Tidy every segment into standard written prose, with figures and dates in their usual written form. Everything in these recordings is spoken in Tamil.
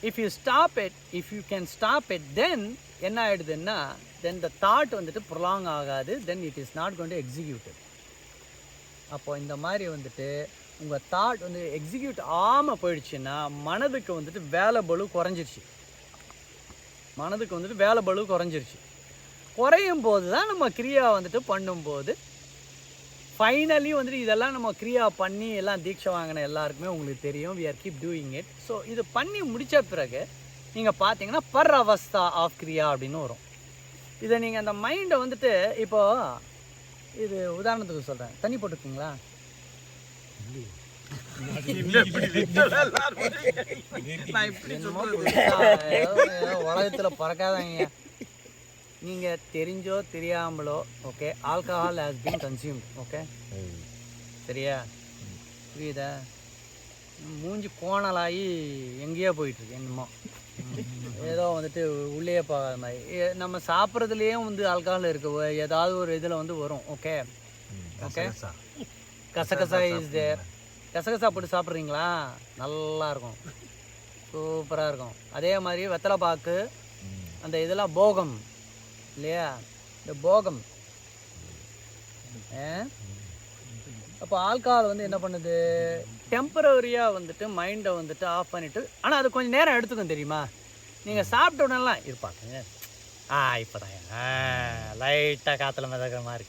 If you stop it, if you can stop it, then என்ன ஆகிடுதுன்னா, தென் த தாட் வந்துட்டு ப்ரொலாங் ஆகாது, then it is not going to executed. அப்போது இந்த மாதிரி வந்துட்டு உங்கள் தாட் வந்து எக்ஸிக்யூட் ஆகாமல் போயிடுச்சுன்னா மனதுக்கு வந்துட்டு வேலை பளு குறைஞ்சிருச்சு. மனதுக்கு வந்துட்டு வேலை பளு குறைஞ்சிருச்சு. குறையும் போது தான் நம்ம கிரியா வந்துட்டு பண்ணும்போது ஃபைனலி வந்துட்டு இதெல்லாம் நம்ம கிரியா பண்ணி எல்லாம் தீட்சை வாங்கின எல்லாருக்குமே உங்களுக்கு தெரியும், we are keep doing it. So இது பண்ணி முடித்த பிறகு நீங்கள் பார்த்தீங்கன்னா பர் அவஸ்தா ஆஃப் கிரியா அப்படின்னு வரும். இதை நீங்கள் அந்த மைண்டை வந்துட்டு இப்போது இது உதாரணத்துக்கு சொல்கிறேன், தண்ணி போட்டுருக்கீங்களா? உலகத்தில் பறக்காதீங்க. நீங்கள் தெரிஞ்சோ தெரியாமலோ okay, alcohol has been consumed. Okay, சரியா? புரியுதா? மூஞ்சி கோணலாகி எங்கேயோ போயிட்டுருக்கு என்னமோ, ஏதோ வந்துட்டு உள்ளே போகாத மாதிரி. நம்ம சாப்பிட்றதுலேயும் வந்து ஆல்கஹால் இருக்குது, ஏதாவது ஒரு இதில் வந்து வரும். ஓகே ஓகே, கசகசா இஸ் தேர். கசகசா போட்டு சாப்பிட்றீங்களா? நல்லாயிருக்கும், சூப்பராக இருக்கும். அதே மாதிரி வெத்தலை பாக்கு, அந்த இதெல்லாம் போகம் இல்லையா, இந்த போகம். அப்போ ஆல்கஹால் வந்து என்ன பண்ணுது, டெம்பரரியாக வந்துட்டு மைண்டை வந்துட்டு ஆஃப் பண்ணிவிட்டு, ஆனால் அது கொஞ்சம் நேரம் எடுத்துக்கும் தெரியுமா? நீங்கள் சாப்பிட்ட உடனேலாம் இருப்பாங்க, இப்போ தான் லைட்டாக காற்றுல மிதக்கிற மாதிரி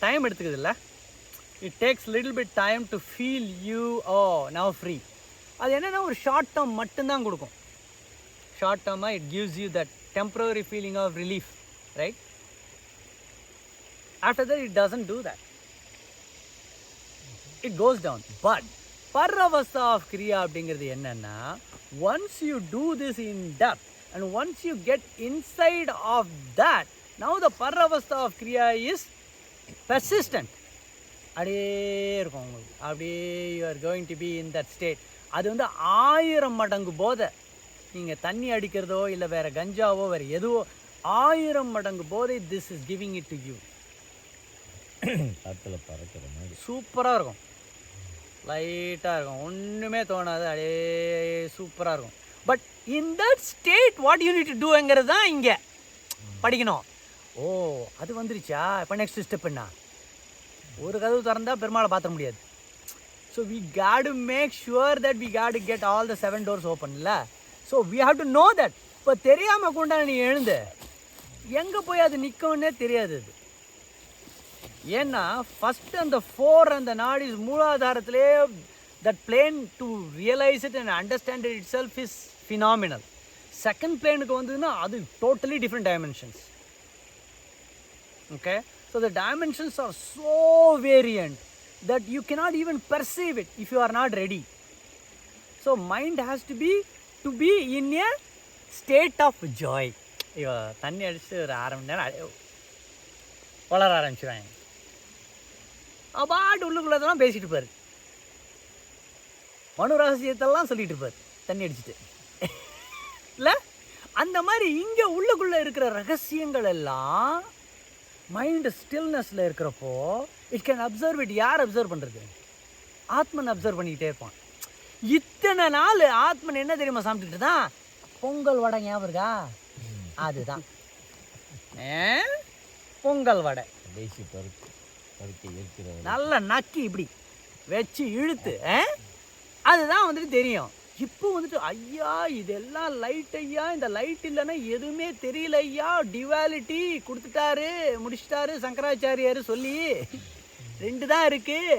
டைம் எடுத்துக்குது இல்லை. It takes little bit time to feel you now free. அது என்னென்னா ஒரு ஷார்ட் டேர்ம் மட்டும்தான் கொடுக்கும். ஷார்ட் டேர்மாக it gives you that temporary feeling of relief, right? After that it doesn't do that, it goes down. But paravastha of kriya அப்படிங்கிறது என்னன்னா, once you do this in depth and once you get inside of that, now the paravastha of kriya is persistent. அப்படியே இருக்கும் உங்களுக்கு, அப்படியே you are going to be in that state. அது வந்து 1000 மடங்கு போதை. நீங்கள் தண்ணி அடிக்கிறதோ இல்லை வேறு கஞ்சாவோ வேறு எதுவோ 1000 மடங்கு போதை this is giving it to you. காற்றுல பறக்கிற மாதிரி சூப்பராக இருக்கும், லைட்டாக இருக்கும், ஒன்றுமே தோணாது, அப்படியே சூப்பராக இருக்கும். But in that state what you need to டூங்கிறது தான் இங்கே படிக்கணும். ஓ அது வந்துருச்சா, இப்போ நெக்ஸ்ட் ஸ்டெப் என்ன? ஒரு கதவு திறந்தால் பெருமாளை பார்த்த முடியாது. So we got to make sure that we got to get all the 7 doors open இல்லை. So we have to know that. இப்போ தெரியாமல் கொண்டா நீ எழுந்து எங்கே போய் அது நிற்கும்னே தெரியாது. அது ஏன்னா ஃபஸ்ட்டு அந்த 4 அந்த நாடிஸ் மூலாதாரத்திலே that plane to realise it and understand it self is phenomenal. Second பிளேனுக்கு வந்ததுன்னா அது totally different dimensions. Okay, so the dimensions are so variant that you cannot even perceive it if you are not ready. So mind has to be in a state of joy. ஐயோ தண்ணி அடிச்சுட்டு ஒரு 1/2 மணி நேரம் வளர ஆரம்பிச்சுருவாங்க. அப்பாட்டு உள்ளுக்குள்ளதெல்லாம் பேசிட்டு இருப்பார், மனு ரகசியத்தெல்லாம் சொல்லிட்டு இருப்பார் தண்ணி அடிச்சுட்டு இல்லை. அந்த மாதிரி இங்கே உள்ளுக்குள்ளே இருக்கிற ரகசியங்கள் எல்லாம் மைண்டு ஸ்டில்னஸில் இருக்கிறப்போ இட் கேன் அப்சர்வ் இட். யார் அப்சர்வ் பண்ணுறது? ஆத்மன் அப்சர்வ் பண்ணிக்கிட்டே இருப்பான். இத்தனை நாள் ஆத்மன் என்ன தெரியுமா சாப்பிட்டுட்டு தான், பொங்கல் வடை ஞாபகம் இருக்கா? அதுதான் பொங்கல் வடை. நல்லா நக்கி இப்படி வச்சு இழுத்து அதுதான் வந்துட்டு தெரியும். இப்போ வந்துட்டு ஐயா இதெல்லாம் லைட் ஐயா, இந்த லைட் இல்லைன்னா எதுவுமே தெரியல ஐயா, டிவாலிட்டி கொடுத்துட்டாரு முடிச்சிட்டாரு சங்கராச்சாரியார் சொல்லி. 2 தான் இருக்குது,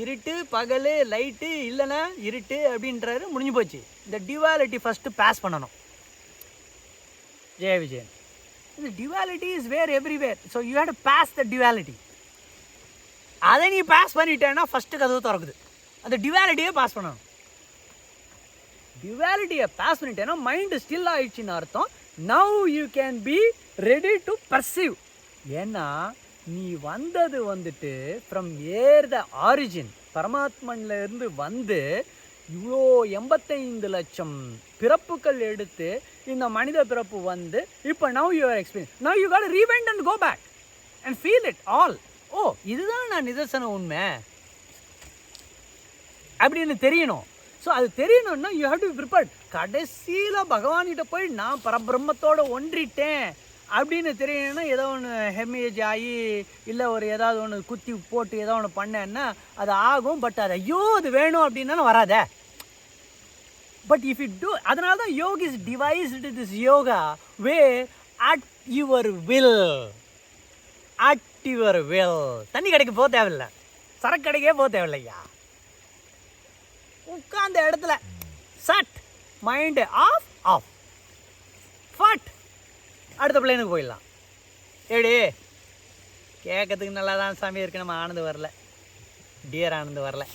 இருட்டு பகல், லைட்டு இல்லைன்னா இருட்டு அப்படின்றாரு, முடிஞ்சு போச்சு. இந்த டிவாலிட்டி ஃபஸ்ட்டு பாஸ் பண்ணணும். ஜெய விஜயன், இந்த duality is where everywhere. So you have to pass the duality. அதை நீ பாஸ் பண்ணிட்டேன்னா ஃபஸ்ட்டு கதவு திறக்குது. அந்த டிவாலிட்டியே பாஸ் பண்ணணும். டிவாலிட்டியை பாஸ் பண்ணிட்டேன்னா மைண்டு ஸ்டில் ஆயிடுச்சுன்னு அர்த்தம். Now you can be ready to perceive. ஏன்னா நீ வந்தது வந்துட்டு ஃப்ரம் ஏர் த ஆரிஜின், பரமாத்மன்ல இருந்து வந்து இவ்வளோ 85 லட்சம் பிறப்புகள் எடுத்து இந்த மனித பிறப்பு வந்து இப்போ now you are experience. Now you got rewind and go back and feel it all. ஓ இதுதான் நான் நிதர்சன உண்மை அப்படின்னு தெரியணும். ஸோ அது தெரியணும்னா யூ ஹேவ் டு ப்ரிப்பேர்ட். கடைசியில் பகவான்கிட்ட போய் நான் பரபிரம்மத்தோடு ஒன்றிட்டேன் அப்படின்னு தெரியணும்னா ஏதோ ஒன்று ஹெமேஜ் ஆகி இல்லை ஒரு ஏதாவது ஒன்று குத்தி போட்டு ஏதோ ஒன்று பண்ணேன்னா அது ஆகும். பட் அது ஐயோ அது வேணும் அப்படின்னாலும் வராதே. பட் இஃப் யூ டூ, அதனால தான் yogis devised this yoga way at your will. At your will. தண்ணி கடைக்கு போக தேவையில்லை, சரக்கு கடைக்கே போக தேவையில்லையா, உட்கார்ந்த இடத்துல சட் மைண்டு ஆஃப் ஆஃப் ஃபட் அடுத்த பிள்ளைனுக்கு போயிடலாம். எப்படி கேட்கறதுக்கு நல்லா தான் சாமி இருக்கு, நம்ம ஆனந்து வரல, டியர் ஆனந்து வரல.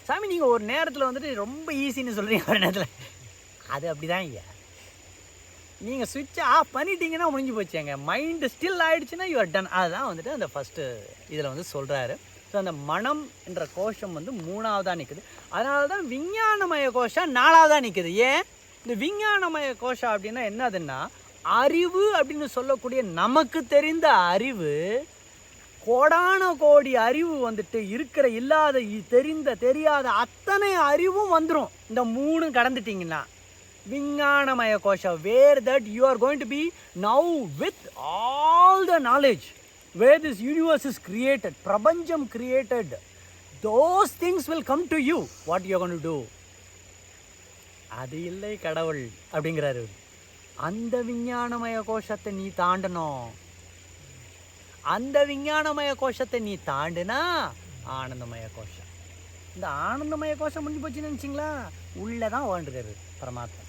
சாமி நீங்கள் ஒரு நேரத்தில் வந்துட்டு ரொம்ப ஈஸின்னு சொல்கிறீங்க, ஒரு நேரத்தில் அது அப்படி தான் ஐயா. நீங்கள் சுவிட்சை ஆஃப் பண்ணிட்டீங்கன்னா முடிஞ்சு போச்சுங்க. மைண்டு ஸ்டில் ஆகிடுச்சுன்னா யூஆர் டன். அதுதான் வந்துட்டு அந்த ஃபஸ்ட்டு இதில் வந்து சொல்கிறாரு. ஸோ அந்த மனம் என்ற கோஷம் வந்து 3ஆவதாக நிற்குது. அதனால தான் விஞ்ஞானமய கோஷம் 4ஆவதாக நிற்குது. ஏன் இந்த விஞ்ஞானமய கோஷம் அப்படின்னா என்னதுன்னா, அறிவு அப்படின்னு சொல்லக்கூடிய நமக்கு தெரிந்த அறிவு, கோடான கோடி அறிவு வந்துட்டு இருக்கிற இல்லாத தெரியாத அத்தனை அறிவும் வந்துடும் இந்த 3 கடந்துட்டிங்கன்னா. விஞ்ஞானமய கோஷம் where that you are going to be now with all the knowledge where this universe is created, prapancham created, those things will come to you. What you are going to do? அது இல்லை கடவுள் அப்படிங்கிறாரு. அந்த விஞ்ஞானமய கோஷத்தை நீ தாண்டணும். அந்த விஞ்ஞானமய கோஷத்தை நீ தாண்டுனா ஆனந்தமய கோஷம். இந்த ஆனந்தமய கோஷம் முடிஞ்சு போச்சுன்னு நினச்சிங்களா, உள்ளதான் வாழ்ந்துருக்காரு பரமாத்மா.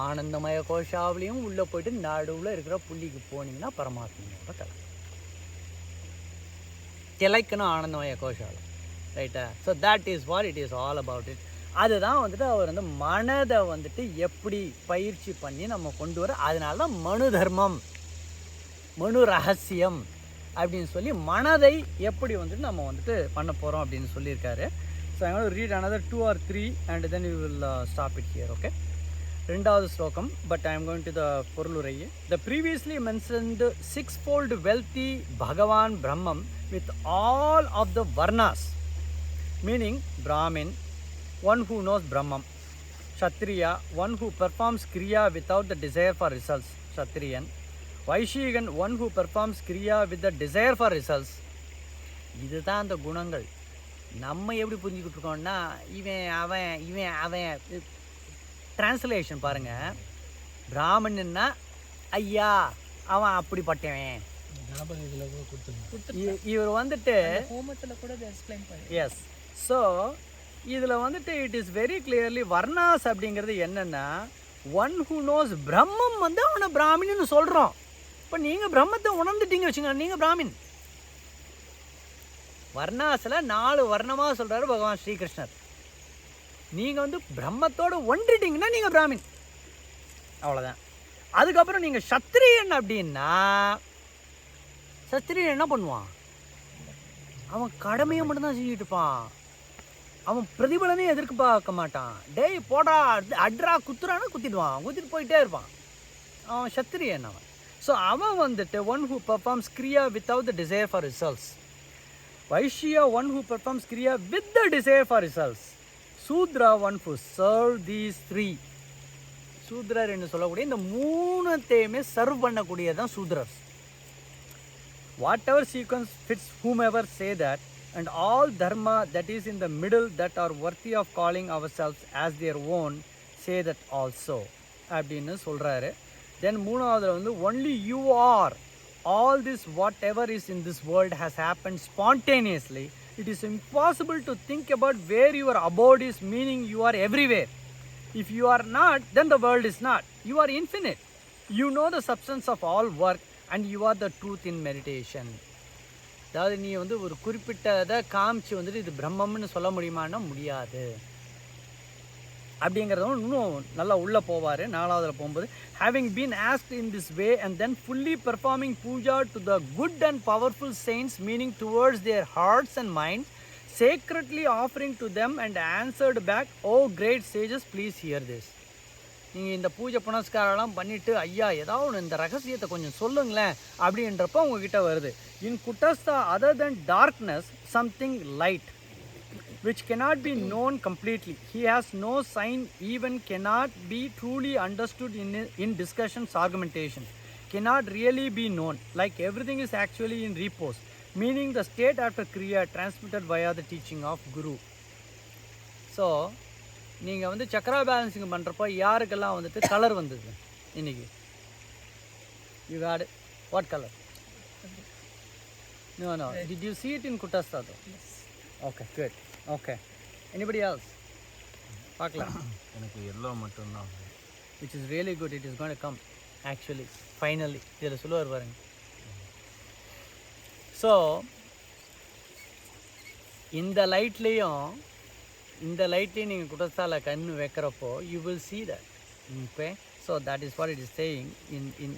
ஆனந்தமய கோஷாவிலையும் உள்ளே போயிட்டு நடுவில் இருக்கிற புள்ளிக்கு போனீங்கன்னா பரமாத்மாவோட கலை திளைக்கணும் ஆனந்தமய கோஷாவில். ரைட்டா? So that is what it is all about it. அதுதான் வந்துட்டு அவர் வந்து மனதை வந்துட்டு எப்படி பயிற்சி பண்ணி நம்ம கொண்டு வர, அதனால தான் மனு தர்மம், மனு ரகசியம் அப்படின்னு சொல்லி மனதை எப்படி வந்துட்டு நம்ம வந்துட்டு பண்ண போகிறோம் அப்படின்னு சொல்லியிருக்காரு. So I want to read another 2 or 3 and then we will stop it here. Okay? ரெண்டாவது ஸ்லோகம், but I am going to the பொருளுரையே. The previously mentioned 6-fold wealthy Bhagavan Brahmam with all of the varnas, meaning Brahmin, one who knows Brahmam; Kshatriya, one who performs கிரியா without the desire for results, க்ஷத்ரியன்; வைஷீகன், ஒன் ஹூ பெர்ஃபார்ம்ஸ் கிரியா with the desire for results. இதுதான் அந்த குணங்கள். நம்ம எப்படி புரிஞ்சுக்கிட்டு இருக்கோம்னா, இவன் அவன் டிரான்ஸ்லேஷன் பாருங்கள். பிராமணன்னா ஐயா அவன் அப்படிப்பட்டவன். இவர் வந்துட்டு எஸ். ஸோ இதில் வந்துட்டு it is very clearly varnas அப்படிங்கிறது என்னென்னா, ஒன் ஹூ நோஸ் பிரம்மம் வந்து அவனை பிராமின்னு சொல்கிறோம். இப்போ நீங்கள் பிரம்மத்தை உணர்ந்துட்டீங்க வச்சுங்க, நீங்கள் பிராமின். வர்ணாஸில் 4 வர்ணமாக சொல்கிறாரு பகவான் ஸ்ரீகிருஷ்ணர். நீங்கள் வந்து பிரம்மத்தோடு ஒன்றிட்டீங்கன்னா நீங்கள் பிராமின், அவ்வளோதான். அதுக்கப்புறம் நீங்கள் சத்திரியன் அப்படின்னா, சத்திரியன் என்ன பண்ணுவான்? அவன் கடமையை மட்டும்தான் செஞ்சுட்டு இருப்பான். அவன் பிரதிபலனையும் எதிர்பார்க்க மாட்டான். டேய் போடா அட்ரா குத்துறான்னு குத்திடுவான், குத்திட்டு போயிட்டே இருப்பான். அவன் சத்திரியன் அவன். ஸோ அவன் வந்துட்டு ஒன் ஹூ பெர்ஃபார்ம்ஸ் கிரியா without the desire for results. Vaishya, one who performs கிரியா with the desire for results. Shudra, one who serve these 3. சூத்ரர் என்று சொல்லக்கூடிய இந்த 3த்தையுமே சர்வ் பண்ணக்கூடியதான் சூத்ரர்ஸ். Whatever sequence fits whomever say that, and all dharma that is in the middle that are worthy of calling ourselves as their own, say that also அப்படின்னு சொல்கிறாரு. தென் 3வது வந்து only you are. All this whatever is in this world has happened spontaneously. It is impossible to think about where your abode is, meaning you are everywhere. If you are not, then the world is not. You are infinite. You know the substance of all work and you are the truth in meditation. அதாவது நீ வந்து ஒரு குறிப்பிட்டதை காமிச்சு வந்துட்டு இது பிரம்மம்னு சொல்ல முடியுமான்னா முடியாது அப்படிங்கிறதும் இன்னும் நல்லா உள்ளே போவார். 4வதுல போகும்போது, having been asked in this way and then fully performing puja to the good and powerful saints, meaning towards their hearts and minds, sacredly offering to them and answered back, oh great sages, please hear this. நீங்கள் இந்த பூஜை புனஸ்காரம்லாம் பண்ணிவிட்டு ஐயா ஏதாவது இந்த ரகசியத்தை கொஞ்சம் சொல்லுங்களேன் அப்படின்றப்ப உங்ககிட்ட வருது. இன் குட்டஸ்தா other then darkness something light. which cannot be known completely. He has no sign, even cannot be truly understood in discussions, argumentation. Cannot really be known, like everything is actually in repose, meaning the state after Kriya transmitted via the teaching of Guru. So நீங்கள் வந்து சக்கரா பேலன்சிங் பண்ணுறப்போ யாருக்கெல்லாம் வந்துட்டு கலர் வந்தது இன்னைக்கு? You got what colour? No. Did you see it in Kutastha though? Yes. Okay, good. Okay. Anybody else? பார்க்கலாம். எனக்கு எல்லோ மட்டும்தான். Which is really good. It is going to come actually finally. இதில் சொல்லுவார் பாருங்க. ஸோ இந்த லைட்லேயும் நீங்கள் குட்டஸ்தாவில் கண்ணு வைக்கிறப்போ you will see that. Okay, so that is what it is saying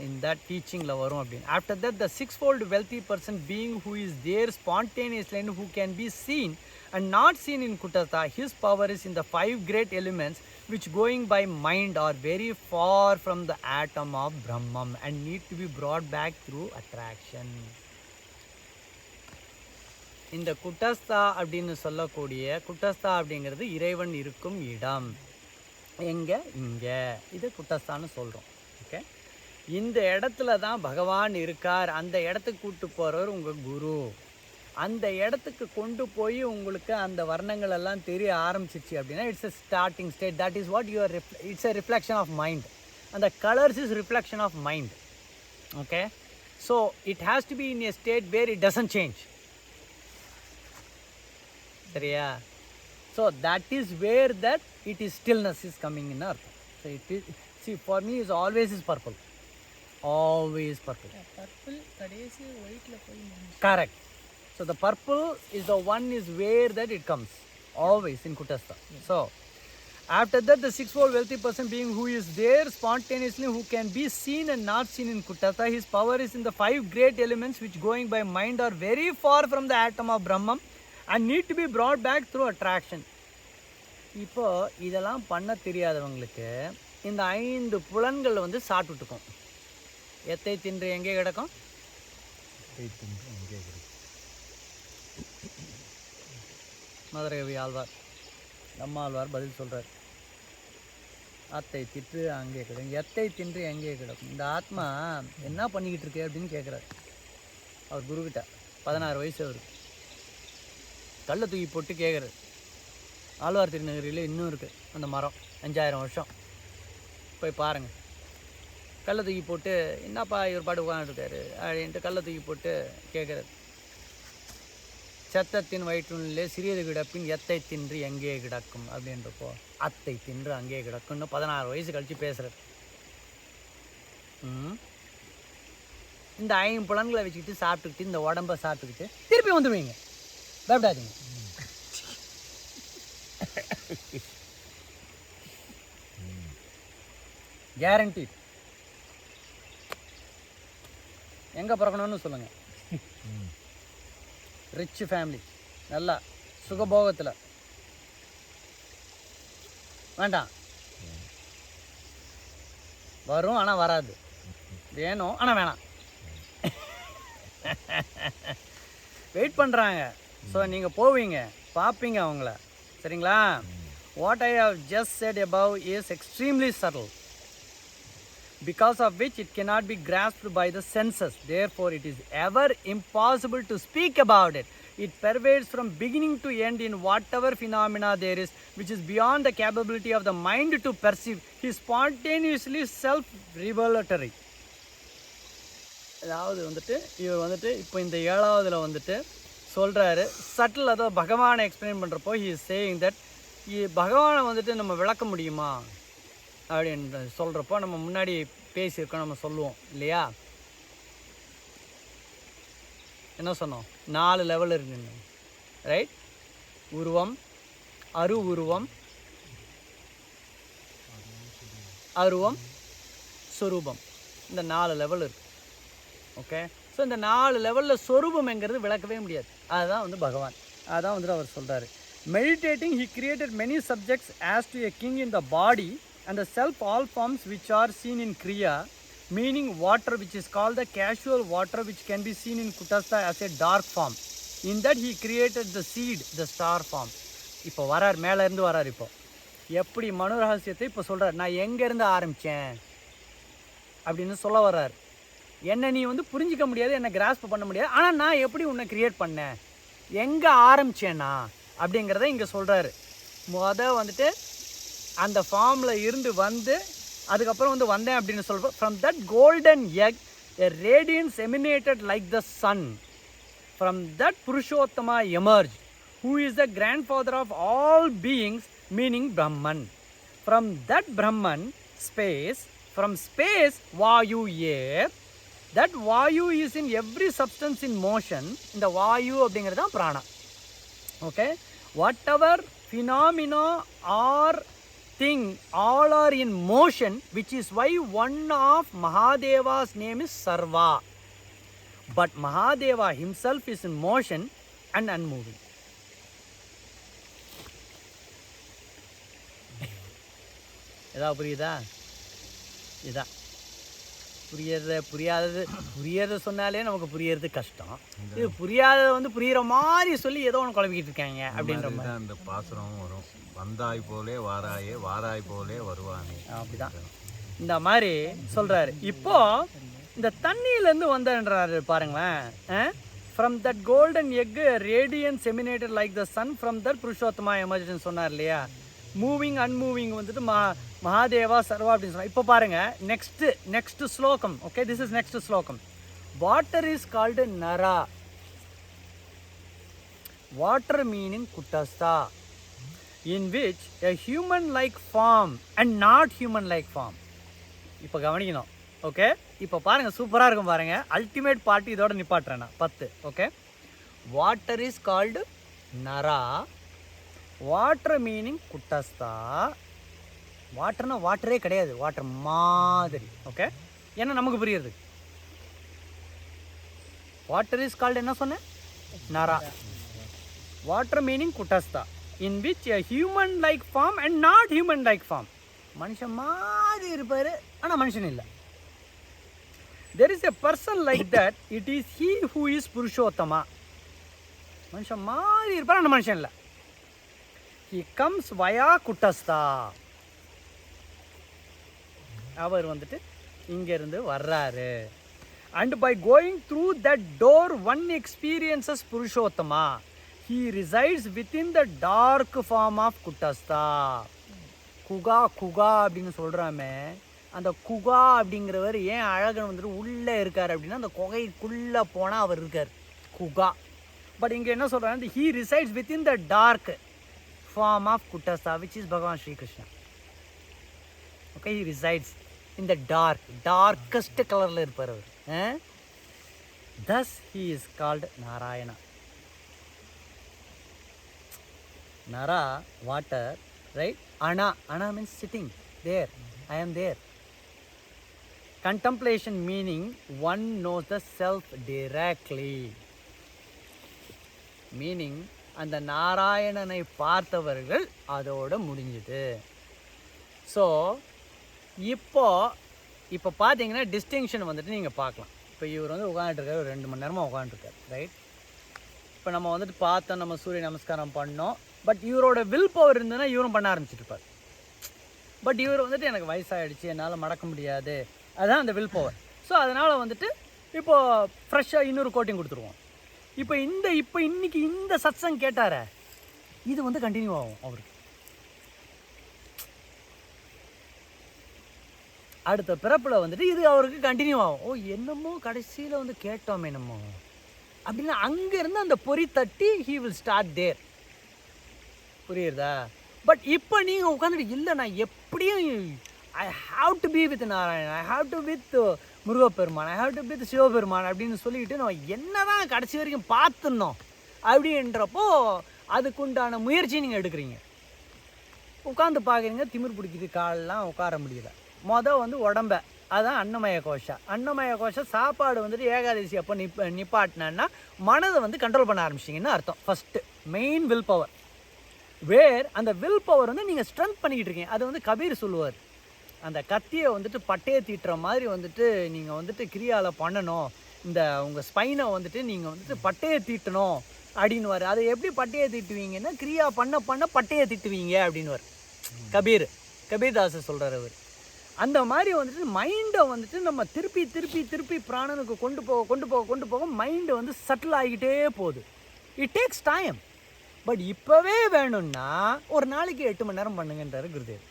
in that டீச்சிங்கில் வரும் அப்படின்னு. After that the 6-fold wealthy person being who is there spontaneously and who can be seen and not seen in Kutastha, his power is in the 5 great elements which going by mind are very far from the atom of Brahman and need to be brought back through attraction. இந்த குட்டஸ்தா அப்படின்னு சொல்லக்கூடிய குட்டஸ்தா அப்படிங்கிறது இறைவன் இருக்கும் இடம். எங்கே? இங்கே. இது குட்டஸ்தான்னு சொல்கிறோம். ஓகே, இந்த இடத்துல தான் பகவான் இருக்கார். அந்த இடத்துக்கு கூப்பிட்டு போகிறவர் உங்கள் குரு. அந்த இடத்துக்கு கொண்டு போய் உங்களுக்கு அந்த வர்ணங்கள் எல்லாம் தெரிய ஆரம்பிச்சிச்சு அப்படின்னா it's a starting state. That is what your it's a reflection of mind. அந்த colours is reflection of mind. Okay, so it has to be in a state where it doesn't change. சரியா? So that is where that it is stillness is coming in அர்த்தம். So it is see for me is always is purple. Always purple. Purple கடைசி ஒயிட்ல போய் correct. So the purple is the one is where that it comes always in குட்டஸ்தா. So after that the 6-fold wealthy person being who is there spontaneously, who can be seen and not seen in Kutastha, his power is in the 5 great elements which going by mind are very far from the atom of Brahman and need to be brought back through attraction. இப்போ இதெல்லாம் பண்ண தெரியாதவங்களுக்கு இந்த 5 புலன்கள் வந்து சாப்பிட்டுக்கும். எத்தை தின்று எங்கே கிடக்கும்? மதுரகவி ஆழ்வார், நம்மாழ்வார் பதில் சொல்கிறார். அத்தை தின்று அங்கே கிடக்கும், எத்தை தின்று எங்கே கிடக்கும். இந்த ஆத்மா என்ன பண்ணிக்கிட்டு இருக்கு அப்படின்னு கேட்குறாரு அவர் குருக்கிட்ட. 16 வயசு அவருக்கு. கல்லை தூக்கி போட்டு கேட்குறாரு. ஆழ்வார் திருநகரியில் இன்னும் இருக்குது அந்த மரம், 5000 வருஷம். போய் பாருங்கள். கல்லை தூக்கி போட்டு என்னப்பா இவர் பாட்டு உட்காந்துருக்காரு அப்படின்ட்டு கல்லை தூக்கி போட்டு கேட்குறாரு. சத்தத்தின் வயிற்றுள்ளே சிறியது கிடப்பின் எத்தை தின்று எங்கே கிடக்கும் அப்படின்றப்போ அத்தை தின்று அங்கே கிடக்குன்னு 16 வயசு கழித்து பேசுகிறார். இந்த 5 புலன்களை வச்சுக்கிட்டு சாப்பிட்டுக்கிட்டு இந்த உடம்பை சாப்பிட்டுக்கிட்டு திருப்பி வந்துடுவீங்க. பயப்படாதீங்க. கேரண்டி. எங்கே பிறக்கணும்னு சொல்லுங்கள். ரிச் ஃபேமிலி, நல்லா சுகபோகத்தில் வேண்டாம். வரும் ஆனால் வராது. வேணும் ஆனால் வேணாம். வெயிட் பண்ணுறாங்க. ஸோ நீங்கள் போவீங்க, பார்ப்பீங்க அவங்கள. சரிங்களா? What I have just said above is extremely subtle, because of which it cannot be grasped by the senses. Therefore, it is ever impossible to speak about it. It pervades from beginning to end in whatever phenomena there is, which is beyond the capability of the mind to perceive. He is spontaneously self-revelatory. அதாவது வந்துட்டு இவர் வந்துட்டு இப்போ இந்த 7வதுல வந்துட்டு சொல்கிறாரு சட்டில். அதை பகவானை எக்ஸ்பிளைன் பண்ணுறப்போ ஹி இஸ் சேயிங் தட் பகவானை வந்துட்டு நம்ம விளக்க முடியுமா அப்படின்னு சொல்கிறப்போ நம்ம முன்னாடி பேசியிருக்கோம், நம்ம சொல்லுவோம் இல்லையா? என்ன சொன்னோம்? 4 லெவல் இருக்குங்க. ரைட்? உருவம், அரு உருவம், அருவம், சொரூபம். இந்த 4 லெவல் இருக்குது. ஓகே, ஸோ இந்த 4 லெவலில் சொரூபம்ங்கிறது விளக்கவே முடியாது. அதுதான் வந்து பகவான். அதுதான் வந்துட்டு அவர் சொல்கிறாரு. Meditating he created many subjects as to a king in the body and the self all forms which are seen in Kriya, meaning water which is called the casual water which can be seen in Kutastha as a dark form. In that he created the seed, the star form. இப்போ வரார், மேலேருந்து வரார். இப்போ எப்படி மனு ரகசியத்தை இப்போ சொல்கிறார், நான் எங்கேருந்து ஆரம்பித்தேன் அப்படின்னு சொல்ல வர்றார். என்னை நீ வந்து புரிஞ்சிக்க முடியாது, என்னை கிராஸ்ப் பண்ண முடியாது, ஆனால் நான் எப்படி உன்னை க்ரியேட் பண்ணேன், எங்கே ஆரம்பித்தேன்னா அப்படிங்கிறத இங்கே சொல்கிறாரு. வந்துட்டு அந்த ஃபார்மில் இருந்து வந்து அதுக்கப்புறம் வந்து வந்தேன் அப்படின்னு சொல்கிறோம். From that golden egg a radiance emanated like the sun. From that Purushottama emerged, who is the grandfather of all beings, meaning Brahman. From that Brahman, space, from space, Vayu, air. That Vayu is in every substance in motion. இந்த Vayu அப்படிங்கிறது தான் prana. Okay? Whatever phenomena or thing, all are in motion, which is why one of Mahadeva's name is Sarva. But Mahadeva himself is in motion and unmoving. ஏதாவது புரியுதா? இதான் புரியறத சொன்னாலே நமக்கு புரியறது கஷ்டம். இது புரியாததை வந்து புரியுற மாதிரி சொல்லி ஏதோ ஒன்று குழப்பிக்கிட்டு இருக்காங்க அப்படின்ற மாதிரி தான் இந்த பாசுரம் வரும். வந்தாய் போலே வாராயே, வாராய் போலே வருவானே. அப்படிதான் இந்த மாதிரி சொல்றாரு. இப்போ இந்த தண்ணியிலேருந்து வந்தன்றாரு பாருங்களேன். From that golden egg radiance emanated like the sun, from that Purushottama emerges சொன்னார் இல்லையா. மூவிங் அன்மூவிங் வந்துட்டு மகாதேவா சர்வா அப்படின்னு சொன்னார். இப்போ பாருங்க நெக்ஸ்ட் ஸ்லோகம். ஓகே, திஸ் இஸ் நெக்ஸ்ட் ஸ்லோகம். வாட்டர் இஸ் கால்டு நரா. வாட்டர் மீனிங் குட்டஸ்தா, in which a human-like form and not human-like form. இப்போ கவனிக்கணும். ஓகே, இப்போ பாருங்கள், சூப்பராக இருக்கும் பாருங்கள். அல்டிமேட் பார்ட்டி இதோட நிப்பாட்டுறேன் நான் 10. ஓகே, வாட்டர் இஸ் கால்டு நரா. வாட்டர் மீனிங் குட்டஸ்தா. வாட்டர்னா வாட்டரே கிடையாது, வாட்டர் மாதிரி. ஓகே, ஏன்னா நமக்கு புரியுது. வாட்டர் இஸ் கால்டு என்ன சொன்னேன், நரா. வாட்டர் மீனிங் குட்டஸ்தா, in which a human-like form and not human-like form. மனுஷன் மாதிரி இருப்பார், ஆனால் மனுஷன் இல்லை. There is a person like that. It is he who is Purushottama. மனுஷன் மாதிரி இருப்பார், ஆனால் மனுஷன் இல்லை. He comes via Kuttastha. அவர் வந்துட்டு இங்கேருந்து வர்றாரு. And by going through that door, one experiences Purushottama. He resides within the dark form of Kuttastha. Guha அப்படின்னு சொல்கிறாமே, அந்த குகா அப்படிங்கிறவர் ஏன் அழகன் வந்துட்டு உள்ளே இருக்கார் அப்படின்னா, அந்த குகைக்குள்ளே போனால் அவர் இருக்கார், குகா. பட் இங்கே என்ன சொல்கிறாங்க, he resides within the dark form of Kuttastha, which is Bhagavan Sri Krishna. Okay, he resides in the darkest கலரில் இருப்பார் அவர். Thus he is called Narayana. Nara, water, right? Ana means sitting there. I am there. Contemplation meaning one knows the self directly. Meaning அந்த நாராயணனை பார்த்தவர்கள் அதோட முடிஞ்சுது. ஸோ இப்போ பார்த்தீங்கன்னா டிஸ்டிங்ஷன் வந்துட்டு நீங்கள் பார்க்கலாம். இப்போ இவர் வந்து உட்காந்துட்டுருக்காரு, ஒரு 2 மணி நேரமாக உட்காந்துருக்காரு, ரைட்? இப்போ நம்ம வந்துட்டு பார்த்தோம், நம்ம சூரிய நமஸ்காரம் பண்ணோம். பட் இவரோட வில் பவர் இருந்ததுன்னா இவரும் பண்ண ஆரம்பிச்சுட்டுருப்பார். பட் இவர் வந்துட்டு எனக்கு வயசாகிடுச்சு, என்னால் மடக்க முடியாது, அதுதான் அந்த வில் பவர். ஸோ அதனால் வந்துட்டு இப்போது ஃப்ரெஷ்ஷாக இன்னொரு கோட்டிங் கொடுத்துருவோம். இப்போ இன்னைக்கு இந்த சத்சங் கேட்டார, இது வந்து கண்டினியூ ஆகும் அவருக்கு. அடுத்த பிறப்பில் வந்துட்டு இது அவருக்கு கண்டினியூ ஆகும். ஓ, என்னமோ கடைசியில் வந்து கேட்டோமே நம்ம அப்படின்னா அங்கேருந்து அந்த பொறி தட்டி ஹீ வில் ஸ்டார்ட் தேர். புரியுறதா? பட் இப்போ நீங்கள் உட்காந்துட்டு இல்லை, நான் எப்படியும் I have to be with Narayanan, I have to with Murugaperuman, I have to with Sivaperuman அப்படின்னு சொல்லிக்கிட்டு நம்ம என்ன தான் கடைசி வரைக்கும் பார்த்துருந்தோம் அப்படின்றப்போ அதுக்குண்டான முயற்சி நீங்கள் எடுக்கிறீங்க. உட்காந்து பார்க்குறீங்க, திமிர் பிடிக்குது, காலெலாம் உட்கார முடியல. வந்து உடம்ப, அதுதான் அன்னமய கோஷம். அன்னமய கோஷம் சாப்பாடு வந்துட்டு ஏகாதசி அப்போ நிப்பாட்டினா மனதை வந்து கண்ட்ரோல் பண்ண ஆரம்பிச்சிங்கன்னு அர்த்தம். First main will power. அந்த வில் பவர் வந்து நீங்கள் ஸ்ட்ரென்த் பண்ணிக்கிட்டு இருக்கீங்க. அது வந்து கபீர் சொல்லுவார், அந்த கத்தியை வந்துட்டு பட்டையை தீட்டுற மாதிரி வந்துட்டு நீங்கள் வந்துட்டு கிரியாவில் பண்ணணும். இந்த உங்கள் ஸ்பைனை வந்துட்டு நீங்கள் வந்துட்டு பட்டையை தீட்டணும் அப்படின்னுவார். அதை எப்படி பட்டையை திட்டுவீங்கன்னா கிரியா பண்ண பண்ண பட்டையை திட்டுவீங்க அப்படின்னுவார் கபீர்தாஸ் சொல்கிறார் அவர். அந்த மாதிரி வந்துட்டு மைண்டை வந்துட்டு நம்ம திருப்பி திருப்பி திருப்பி பிராணனுக்கு கொண்டு போக மைண்டு வந்து சட்டில் ஆகிக்கிட்டே போகுது. It takes time. பட் இப்போவே வேணும்னா ஒரு நாளைக்கு 8 மணி நேரம் பண்ணுங்கன்றாரு குருதேவ்.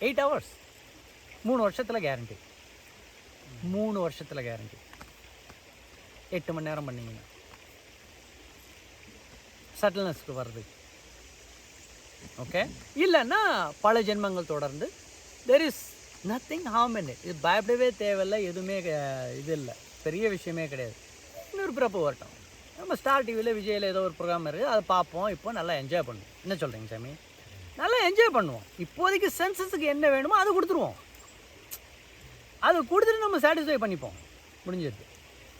8 hours 3 வருஷத்தில் கேரண்டி. 3 வருஷத்தில் கேரண்டி 8 மணி நேரம் பண்ணிங்கன்னா சட்டில்னஸ்க்கு வருது. ஓகே, இல்லைன்னா பல ஜென்மங்கள் தொடர்ந்து there is nothing harm in it. இது பயப்படவே தேவையில்லை, எதுவுமே இது இல்லை, பெரிய விஷயமே கிடையாது. இன்னொரு பிறப்பு வரட்டும். நம்ம ஸ்டார் டிவியில் விஜயில் ஏதோ ஒரு ப்ரோக்ராம் இருக்குது, அதை பார்ப்போம். இப்போ நல்லா என்ஜாய் பண்ணுவோம். என்ன சொல்கிறீங்க சாமி? நல்லா என்ஜாய் பண்ணுவோம். இப்போதைக்கு சென்சஸுக்கு என்ன வேணுமோ அதை கொடுத்துருவோம். அதை கொடுத்துட்டு நம்ம சாட்டிஸ்ஃபை பண்ணிப்போம். முடிஞ்சது.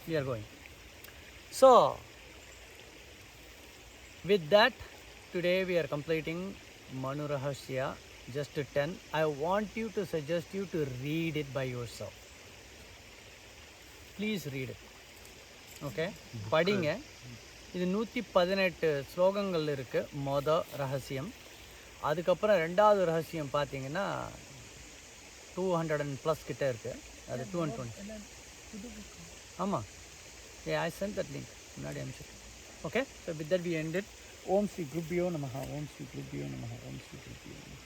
we are going. So with that, today we are completing Manu Rahasya just 10. I want you to suggest you to read it by yourself. Please read it. Okay, படிங்க. இது 118 ஸ்லோகங்கள் இருக்குது மொதல் ரகசியம். அதுக்கப்புறம் 2வது ரகசியம் பார்த்தீங்கன்னா 200+ கிட்ட இருக்குது. அது 220. ஆமாம், ஐ சென்ட் தட் லிங்க் முன்னாடி அனுப்பிச்சிட்டு. Okay, so with that we ended. ஓம் ஸ்ரீ குருப்யோ நமஹ. ஓம் ஸ்ரீ குருப்யோ நமஹ. ஓம் ஸ்ரீ குருப்யோ நமஹ.